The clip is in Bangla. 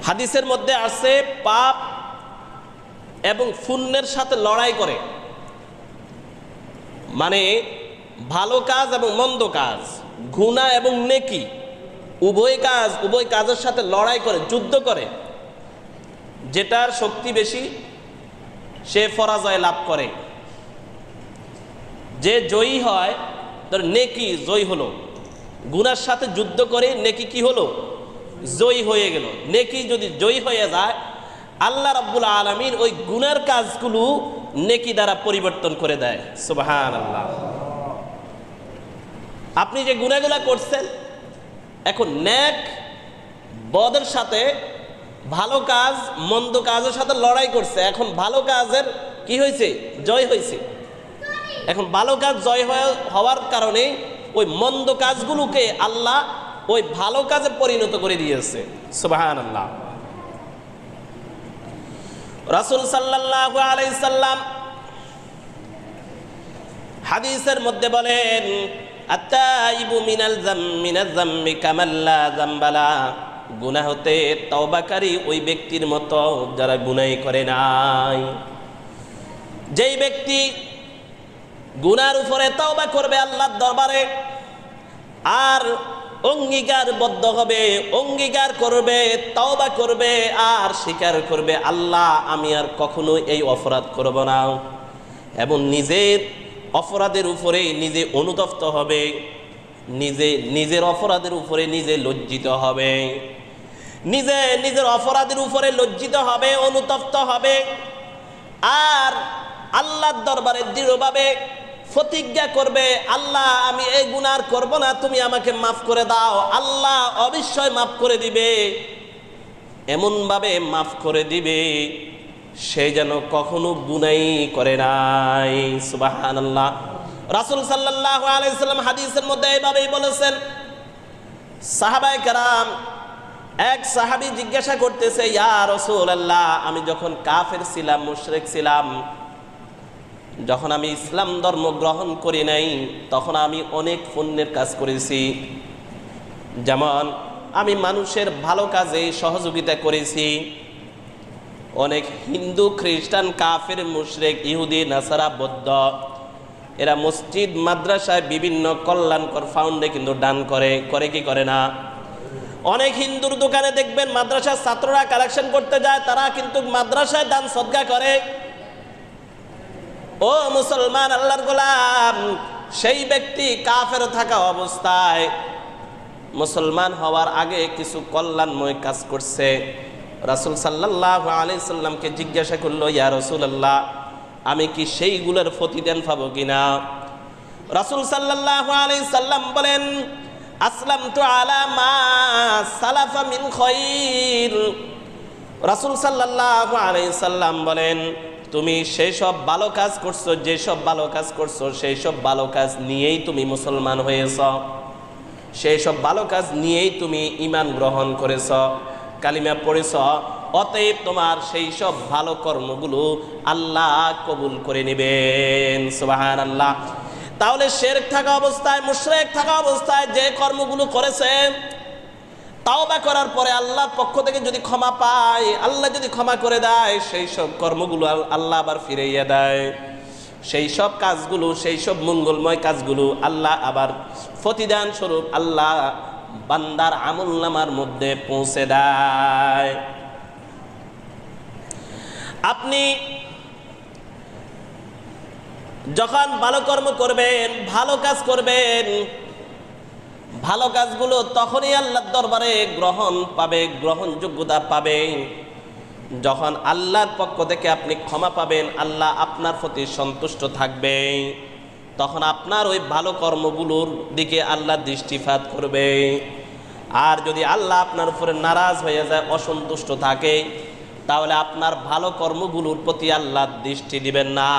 হাদিসের মধ্যে আছে পাপ এবং পুণ্যের সাথে লড়াই করে, মানে ভালো কাজ এবং মন্দ কাজ, গুনাহ এবং নেকি, উভয় কাজের সাথে লড়াই করে, যুদ্ধ করে। যেটার শক্তি বেশি সে পরাজয় লাভ করে। যে জয়ী হয়, ধর নেকি জয়ী হলো, গুনার সাথে যুদ্ধ করে নেকি কি হলো, জয়ী হয়ে গেল। নেকি যদি জয়ী হয়ে যায়, আল্লাহ রাব্বুল আলামিন ওই গুনার কাজগুলো নেকি দ্বারা পরিবর্তন করে দেয়। সুবহানাল্লাহ। আপনি যে গুনাহগুলো করছেন, এখন নেক বদের সাথে ভালো কাজ মন্দ কাজের সাথে লড়াই করছে। এখন ভালো কাজের কি হয়েছে, জয় হয়েছে। এখন ভালো কাজ জয় হওয়ার কারণে ওই মন্দ কাজগুলোকে আল্লাহ ওই ভালো কাজে পরিণত করে দিয়েছে। সুবহানাল্লাহ। রাসূল সাল্লাল্লাহু আলাইহি সাল্লাম হাদিসের মধ্যে বলেন, আত্তাইবু মিনাল যাম্মি কামাল্লা যামবালা। গুনাহ হতে তওবাকারী ওই ব্যক্তির মতো যারা গুনাহ করে নাই। যেই ব্যক্তি গুনার উপরে তওবা করবে আল্লাহর দরবারে, আর অঙ্গীকারবদ্ধ হবে, অঙ্গীকার করবে, তওবা করবে, আর স্বীকার করবে আল্লাহ আমি আর কখনো এই অপরাধ করব না, এবং নিজের অপরাধের উপরে নিজে অনুতপ্ত হবে, নিজের অপরাধের উপরে নিজে লজ্জিত হবে, নিজের অপরাধের উপরে লজ্জিত হবে, অনুতপ্ত হবে, আর আল্লাহর দরবারে দৃঢ়ভাবে প্রতিজ্ঞা করবে আল্লাহ আমি এই গুনাহ করব না, তুমি আমাকে মাফ করে দাও। আল্লাহ অবশ্যই মাফ করে দিবে, এমনভাবে মাফ করে দিবে সে যেন কখনো গুনাহ করে নাই। সুবহানাল্লাহ। রাসূল সাল্লাল্লাহু আলাইহি সাল্লাম হাদিসের মধ্যে এইভাবেই বলেছেন। সাহাবায়ে কেরাম, এক সাহাবী জিজ্ঞাসা করতেছে, ইয়া রাসূলুল্লাহ, আমি যখন কাফের ছিলাম, মুশরিক ছিলাম, যখন আমি ইসলাম ধর্ম গ্রহণ করি নাই, তখন আমি অনেক পুণ্যের কাজ করেছি। যেমন আমি মানুষের ভালো কাজে সহযোগিতা করেছি। অনেক হিন্দু, খ্রিস্টান, কাফের, মুশরিক, ইহুদি, নাসারা, বৌদ্ধ, এরা মসজিদ মাদ্রাসায় বিভিন্ন কল্যাণকর ফাউন্ডে কিন্তু দান করে কি করে না? অনেক হিন্দুর দোকানে দেখবেন মাদ্রাসার ছাত্ররা কালেকশন করতে যায়, তারা কিন্তু মাদ্রাসায় দান সদকা করে। ও মুসলমান, আল্লাহর গোলাম, সেই ব্যক্তি কাফের থাকা অবস্থায় মুসলমান হওয়ার আগে কিছু কল্যাণময় কাজ করছে। রাসূল সাল্লাল্লাহু আলাইহি সাল্লামকে জিজ্ঞাসা করলো, ইয়া রাসূলুল্লাহ, আমি কি সেইগুলোর প্রতিদান পাবো কিনা? রাসূল সাল্লাল্লাহু আলাইহি সাল্লাম বলেন, আসলামতু আলা মা সালাফা মিন খায়র। রাসূল সাল্লাল্লাহু আলাইহি সাল্লাম বলেন, তুমি সেই সব ভালো কাজ করছো, যেসব ভালো কাজ করছো সেই সব ভালো কাজ নিয়েই তুমি মুসলমান হয়েছ, সেই সব ভালো কাজ নিয়েই তুমি ঈমান গ্রহণ করেছ, কালিমা পড়েছ। অতএব তোমার সেই সব ভালো কর্মগুলো আল্লাহ কবুল করে নেবেন। সুবহানাল্লাহ। তাহলে শিরক থাকা অবস্থায়, মুশরিক থাকা অবস্থায় যে কর্মগুলো করেছে, তাওবা করার পরে আল্লাহর পক্ষ থেকে যদি ক্ষমা পায়, আল্লাহ যদি ক্ষমা করে দেয়, সেই সব কর্মগুলো আল্লাহ আবার ফিরাইয়া দেয়। সেই সব কাজগুলো, সেই সব মঙ্গলময় কাজগুলো আল্লাহ আবার প্রতিদান স্বরূপ আল্লাহ বান্দার আমলনামার মধ্যে পৌঁছে দেয়। আপনি যখন ভালো কর্ম করবেন, ভালো কাজ করবেন, ভালো কাজগুলো তখনই আল্লাহর দরবারে গ্রহণযোগ্যতা পাবে যখন আল্লাহর পক্ষ থেকে আপনি ক্ষমা পাবেন, আল্লাহ আপনার প্রতি সন্তুষ্ট থাকবে, তখন আপনার ওই ভালো কর্মগুলোর দিকে আল্লাহ দৃষ্টিপাত করবে। আর যদি আল্লাহ আপনার উপরে নারাজ হয়ে যায়, অসন্তুষ্ট থাকে, তাহলে আপনার ভালো কর্মগুলোর প্রতি আল্লাহ দৃষ্টি দিবেন না।